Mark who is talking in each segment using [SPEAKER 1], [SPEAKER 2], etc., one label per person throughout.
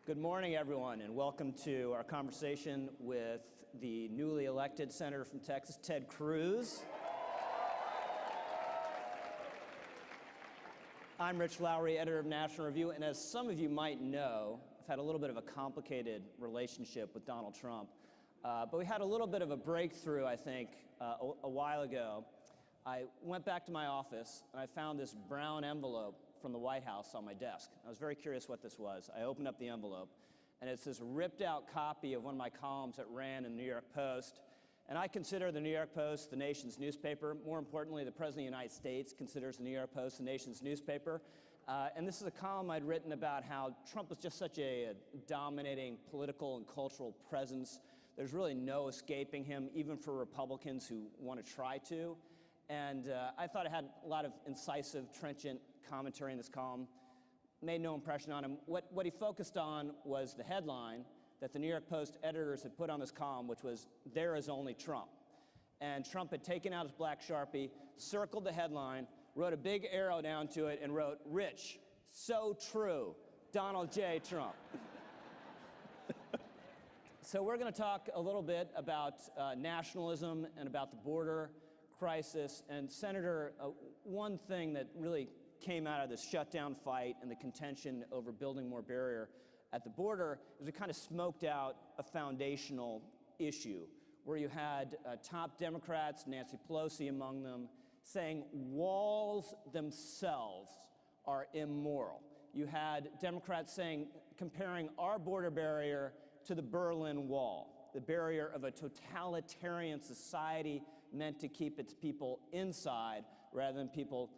[SPEAKER 1] Good morning, everyone, and welcome to our conversation with the newly elected Senator from Texas, Ted Cruz. I'm Rich Lowry, editor of National Review, and as some of you might know, I've had a little bit of a complicated relationship with Donald Trump. But we had a little bit of a breakthrough, I think, a while ago. I went back to my office, and I found this brown envelope from the White House on my desk. I was very curious what this was. I opened up the envelope, and it's this ripped-out copy of one of my columns that ran in the New York Post. And I consider the New York Post the nation's newspaper. More importantly, the President of the United States considers the New York Post the nation's newspaper. And this is a column I'd written about how Trump was just such a dominating political and cultural presence. There's really no escaping him, even for Republicans who want to try to. And I thought it had a lot of incisive, trenchant commentary in this column. Made no impression on him. What he focused on was the headline that the New York Post editors had put on this column, which was, "There is only Trump." And Trump had taken out his black Sharpie, circled the headline, wrote a big arrow down to it, and wrote, "Rich, so true, Donald J. Trump." So we're going to talk a little bit about nationalism and about the border crisis. And Senator, one thing that really came out of this shutdown fight and the contention over building more barrier at the border is it kind of smoked out a foundational issue where you had top Democrats, Nancy Pelosi among them, saying walls themselves are immoral. You had Democrats saying, comparing our border barrier to the Berlin Wall, the barrier of a totalitarian society meant to keep its people inside rather than people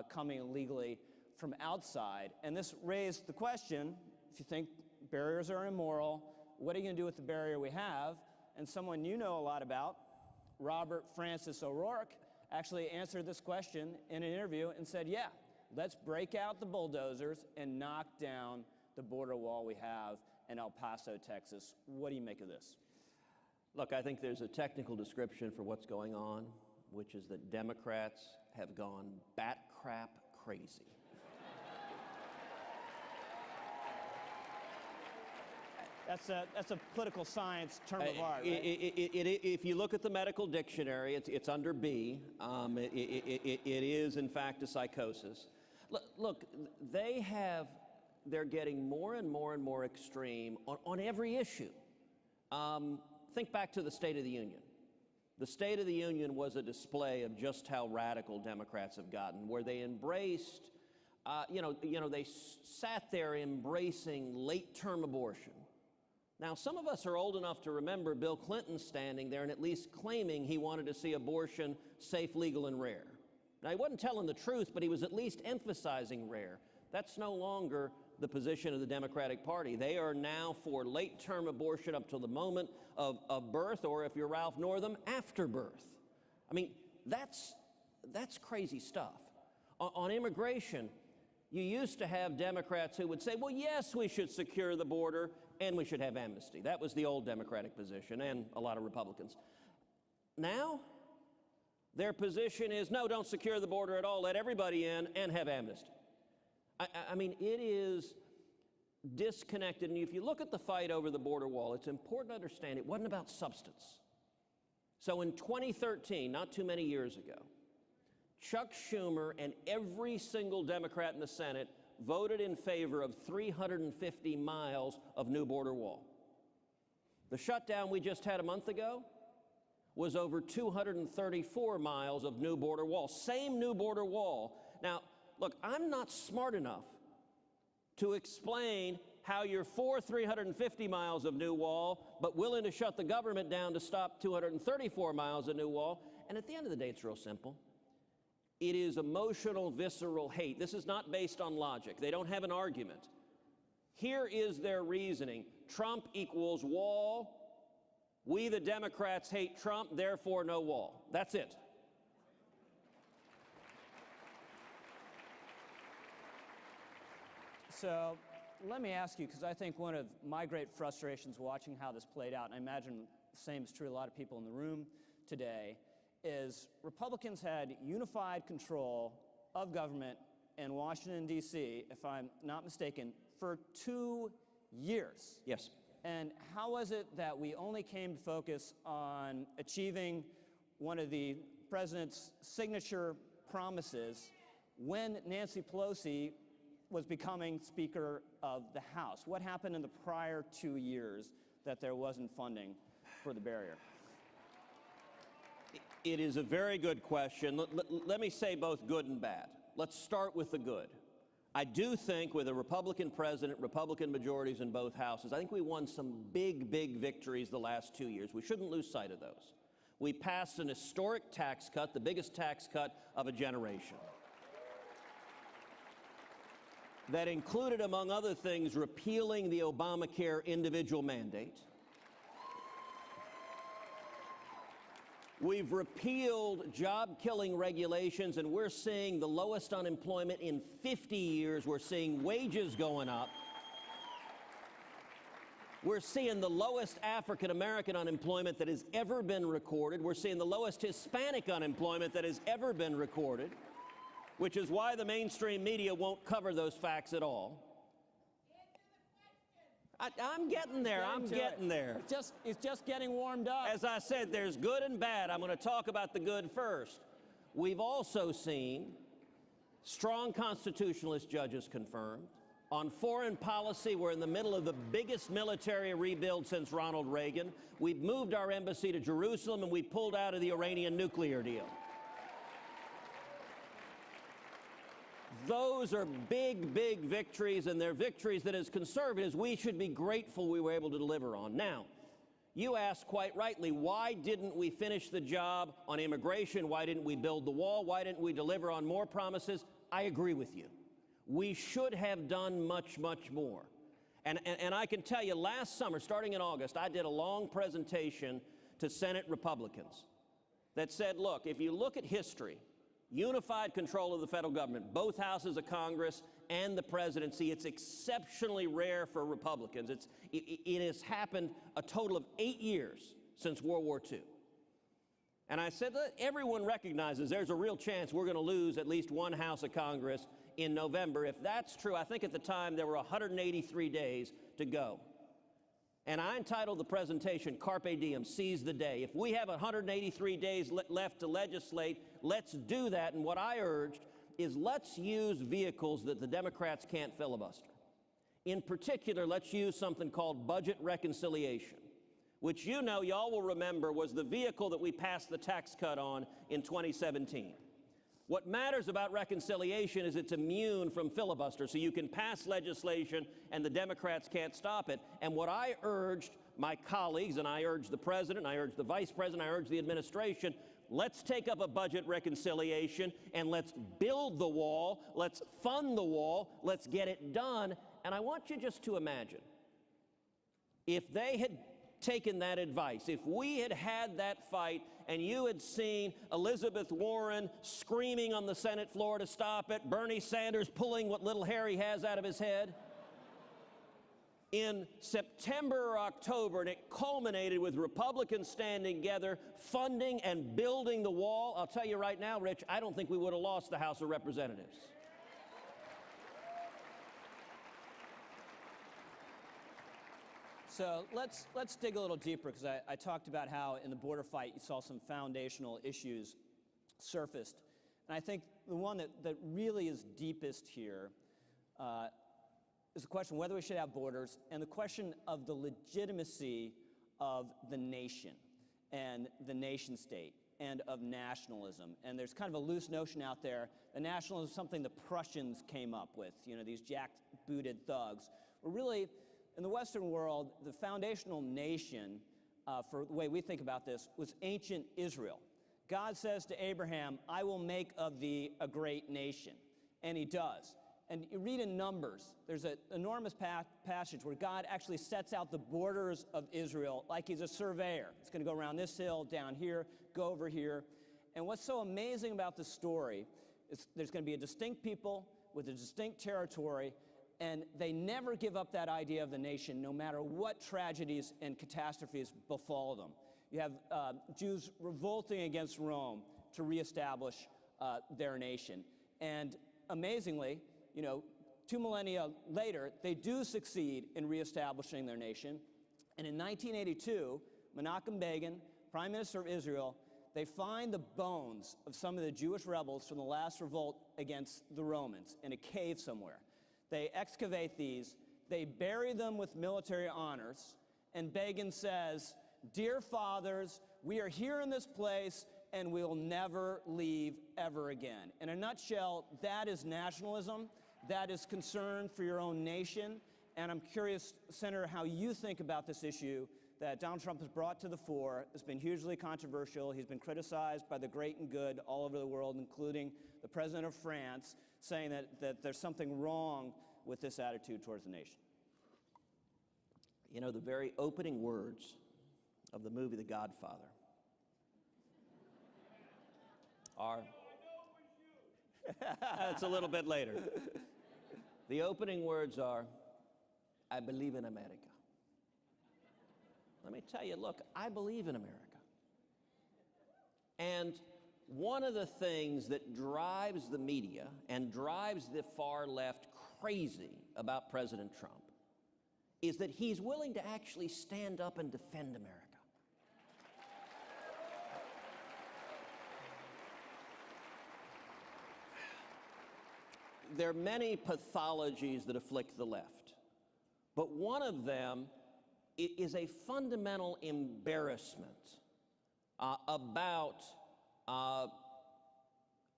[SPEAKER 1] coming illegally from outside. And this raised the question, if you think barriers are immoral, what are you going to do with the barrier we have? And someone you know a lot about, Robert Francis O'Rourke, actually answered this question in an interview and said, yeah, let's break out the bulldozers and knock down the border wall we have in El Paso, Texas. What do you make of this?
[SPEAKER 2] Look, I think there's a technical description for what's going on, which is that Democrats have gone bat crap crazy.
[SPEAKER 1] That's a political science term of art, right?
[SPEAKER 2] If you look at the medical dictionary, it's under B. It is, in fact, a psychosis. Look, they're getting more and more and more extreme on every issue. Think back to the State of the Union. The State of the Union was a display of just how radical Democrats have gotten, where they embraced, they sat there embracing late-term abortion. Now, some of us are old enough to remember Bill Clinton standing there and at least claiming he wanted to see abortion safe, legal, and rare. Now, he wasn't telling the truth, but he was at least emphasizing rare. That's no longer the position of the Democratic Party. They are now for late-term abortion up to the moment of birth, or if you're Ralph Northam, after birth. I mean, that's crazy stuff. On immigration, you used to have Democrats who would say, well, yes, we should secure the border and we should have amnesty. That was the old Democratic position, and a lot of Republicans. Now, their position is, no, don't secure the border at all, let everybody in and have amnesty. I mean, it is disconnected. And if you look at the fight over the border wall, it's important to understand it wasn't about substance. So in 2013, not too many years ago, Chuck Schumer and every single Democrat in the Senate voted in favor of 350 miles of new border wall. The shutdown we just had a month ago was over 234 miles of new border wall. Same new border wall. Now, look, I'm not smart enough to explain how you're for 350 miles of new wall, but willing to shut the government down to stop 234 miles of new wall. And at the end of the day, it's real simple. It is emotional, visceral hate. This is not based on logic. They don't have an argument. Here is their reasoning. Trump equals wall. We, the Democrats, hate Trump, therefore no wall. That's it.
[SPEAKER 1] So let me ask you, because I think one of my great frustrations watching how this played out, and I imagine the same is true of a lot of people in the room today, is Republicans had unified control of government in Washington, D.C., if I'm not mistaken, for 2 years.
[SPEAKER 2] Yes.
[SPEAKER 1] And how was it that we only came to focus on achieving one of the president's signature promises when Nancy Pelosi was becoming Speaker of the House? What happened in the prior 2 years that there wasn't funding for the barrier?
[SPEAKER 2] It is a very good question. Let me say both good and bad. Let's start with the good. I do think with a Republican president, Republican majorities in both houses, I think we won some big, big victories the last 2 years. We shouldn't lose sight of those. We passed an historic tax cut, the biggest tax cut of a generation, that included, among other things, repealing the Obamacare individual mandate. We've repealed job-killing regulations, and we're seeing the lowest unemployment in 50 years. We're seeing wages going up. We're seeing the lowest African-American unemployment that has ever been recorded. We're seeing the lowest Hispanic unemployment that has ever been recorded, which is why the mainstream media won't cover those facts at all. I'm getting there. I'm getting there.
[SPEAKER 1] It's just getting warmed up.
[SPEAKER 2] As I said, there's good and bad. I'm going to talk about the good first. We've also seen strong constitutionalist judges confirmed. On foreign policy, we're in the middle of the biggest military rebuild since Ronald Reagan. We've moved our embassy to Jerusalem, and we pulled out of the Iranian nuclear deal. Those are big, big victories, and they're victories that as conservatives we should be grateful we were able to deliver on. Now, you asked quite rightly, why didn't we finish the job on immigration? Why didn't we build the wall? Why didn't we deliver on more promises? I agree with you. We should have done much, much more. And I can tell you, last summer, starting in August, I did a long presentation to Senate Republicans that said, look, if you look at history, unified control of the federal government, both houses of Congress and the presidency, it's exceptionally rare for Republicans. It has happened a total of 8 years since World War II. And I said that everyone recognizes there's a real chance we're going to lose at least one house of Congress in November. If that's true, I think at the time there were 183 days to go. And I entitled the presentation, Carpe Diem, seize the day. If we have 183 days left to legislate, let's do that. And what I urged is let's use vehicles that the Democrats can't filibuster. In particular, let's use something called budget reconciliation, which y'all will remember was the vehicle that we passed the tax cut on in 2017. What matters about reconciliation is it's immune from filibuster, so you can pass legislation and the Democrats can't stop it. And what I urged my colleagues, and I urged the president, I urged the vice president, I urged the administration, let's take up a budget reconciliation and let's build the wall, let's fund the wall, let's get it done. And I want you just to imagine, if they had taken that advice, if we had had that fight and you had seen Elizabeth Warren screaming on the Senate floor to stop it, Bernie Sanders pulling what little hair he has out of his head, in September or October, and it culminated with Republicans standing together, funding and building the wall, I'll tell you right now, Rich, I don't think we would have lost the House of Representatives.
[SPEAKER 1] So let's dig a little deeper, because I talked about how in the border fight you saw some foundational issues surfaced. And I think the one that really is deepest here is the question whether we should have borders and the question of the legitimacy of the nation and the nation state and of nationalism. And there's kind of a loose notion out there that nationalism is something the Prussians came up with, these jack-booted thugs. Well, really, in the Western world, the foundational nation, for the way we think about this, was ancient Israel. God says to Abraham, I will make of thee a great nation. And he does. And you read in Numbers, there's an enormous passage where God actually sets out the borders of Israel like he's a surveyor. It's going to go around this hill, down here, go over here. And what's so amazing about this story is there's going to be a distinct people with a distinct territory, and they never give up that idea of the nation, no matter what tragedies and catastrophes befall them. You have Jews revolting against Rome to reestablish their nation. And amazingly, 2 millennia later, they do succeed in reestablishing their nation. And in 1982, Menachem Begin, Prime Minister of Israel, they find the bones of some of the Jewish rebels from the last revolt against the Romans in a cave somewhere. They excavate these, they bury them with military honors, and Begin says, "Dear fathers, we are here in this place, and we'll never leave ever again." In a nutshell, that is nationalism. That is concern for your own nation. And I'm curious, Senator, how you think about this issue that Donald Trump has brought to the fore. It's been hugely controversial. He's been criticized by the great and good all over the world, including the president of France, saying that there's something wrong with this attitude towards the nation.
[SPEAKER 2] You know, the very opening words of the movie The Godfather are... That's a little bit later. The opening words are, "I believe in America." Let me tell you, look, I believe in America. And one of the things that drives the media and drives the far left crazy about President Trump is that he's willing to actually stand up and defend America. There are many pathologies that afflict the left, but one of them is a fundamental embarrassment about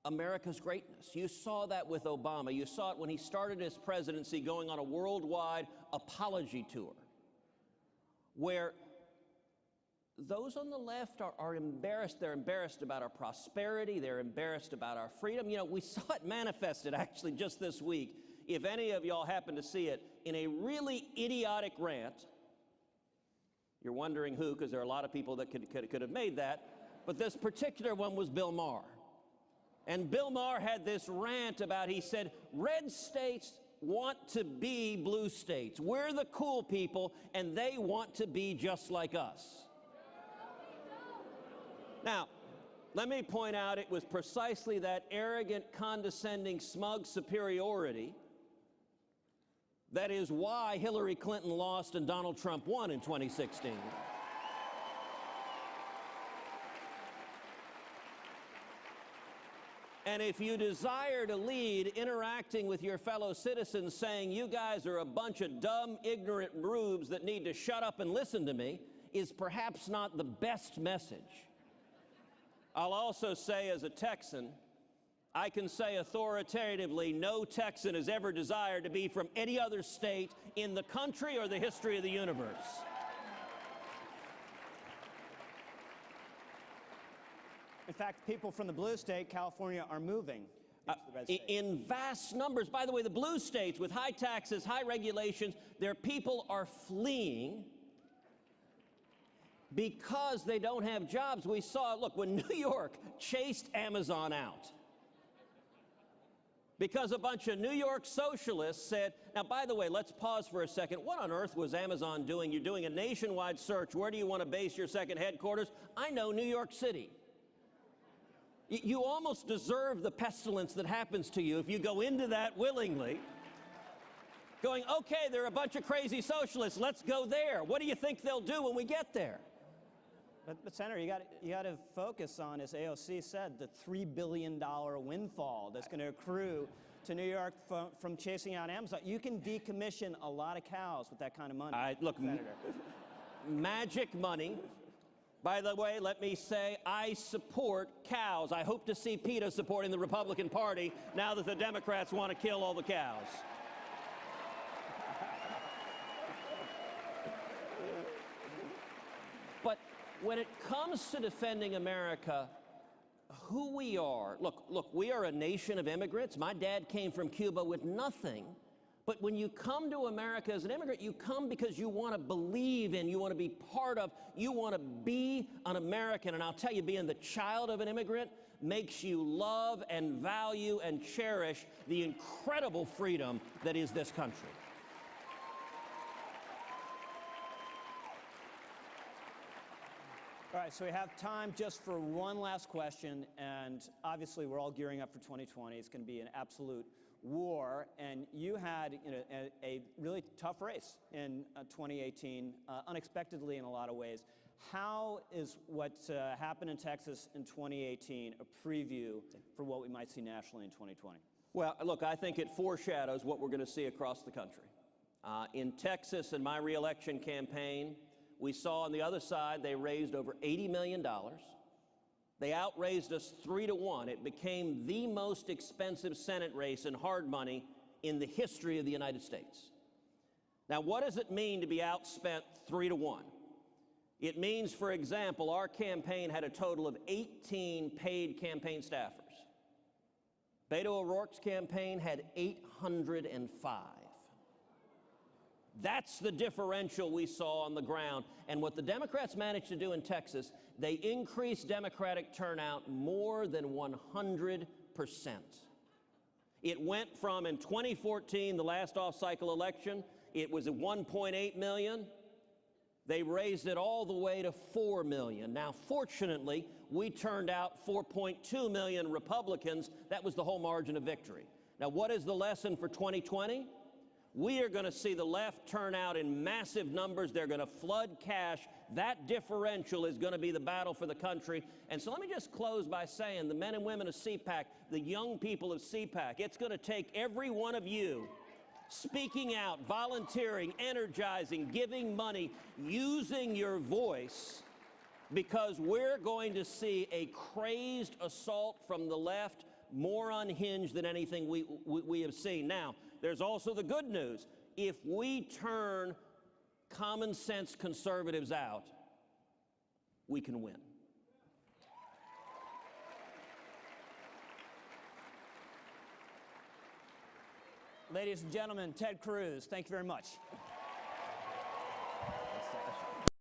[SPEAKER 2] America's greatness. You saw that with Obama. You saw it when he started his presidency going on a worldwide apology tour, where those on the left are embarrassed. They're embarrassed about our prosperity. They're embarrassed about our freedom. You know, we saw it manifested actually just this week, if any of y'all happen to see it, in a really idiotic rant. You're wondering who, because there are a lot of people that could have made that, but this particular one was Bill Maher. And Bill Maher had this rant about, he said, red states want to be blue states. We're the cool people, and they want to be just like us. Now, let me point out it was precisely that arrogant, condescending, smug superiority that is why Hillary Clinton lost and Donald Trump won in 2016. And if you desire to lead interacting with your fellow citizens saying you guys are a bunch of dumb, ignorant rubes that need to shut up and listen to me, is perhaps not the best message. I'll also say, as a Texan, I can say authoritatively, no Texan has ever desired to be from any other state in the country or the history of the universe.
[SPEAKER 1] In fact, people from the blue state, California, are moving into the red state.
[SPEAKER 2] In vast numbers. By the way, the blue states with high taxes, high regulations, their people are fleeing because they don't have jobs. We saw, look, when New York chased Amazon out, because a bunch of New York socialists said, now, by the way, let's pause for a second. What on earth was Amazon doing? You're doing a nationwide search. Where do you want to base your second headquarters? I know, New York City. You almost deserve the pestilence that happens to you if you go into that willingly, going, okay, they're a bunch of crazy socialists. Let's go there. What do you think they'll do when we get there?
[SPEAKER 1] But Senator, you got to focus on, as AOC said, the $3 billion windfall that's going to accrue to New York from chasing out Amazon. You can decommission a lot of cows with that kind of money.
[SPEAKER 2] Look, magic money. By the way, let me say, I support cows. I hope to see PETA supporting the Republican Party now that the Democrats want to kill all the cows. But when it comes to defending America, who we are, look, we are a nation of immigrants. My dad came from Cuba with nothing. But when you come to America as an immigrant, you come because you want to believe in, you want to be part of, you want to be an American. And I'll tell you, being the child of an immigrant makes you love and value and cherish the incredible freedom that is this country.
[SPEAKER 1] All right, so we have time just for one last question, and obviously we're all gearing up for 2020. It's going to be an absolute war, and you had a really tough race in 2018, unexpectedly in a lot of ways. How is what happened in Texas in 2018 a preview for what we might see nationally in 2020?
[SPEAKER 2] Well, look, I think it foreshadows what we're going to see across the country. In Texas, in my reelection campaign, we saw on the other side they raised over $80 million. They outraised us 3-1. It became the most expensive Senate race in hard money in the history of the United States. Now, what does it mean to be outspent 3-1? It means, for example, our campaign had a total of 18 paid campaign staffers. Beto O'Rourke's campaign had 805. That's the differential we saw on the ground. And what the Democrats managed to do in Texas, they increased Democratic turnout more than 100%. It went from, in 2014, the last off-cycle election, it was at 1.8 million. They raised it all the way to 4 million. Now, fortunately, we turned out 4.2 million Republicans. That was the whole margin of victory. Now, what is the lesson for 2020? We are going to see the left turn out in massive numbers. They're going to flood cash. That differential is going to be the battle for the country. And so let me just close by saying the men and women of CPAC, the young people of CPAC, it's going to take every one of you speaking out, volunteering, energizing, giving money, using your voice, because we're going to see a crazed assault from the left, more unhinged than anything we have seen. Now, there's also the good news. If we turn common sense conservatives out, we can win.
[SPEAKER 1] Ladies and gentlemen, Ted Cruz, thank you very much.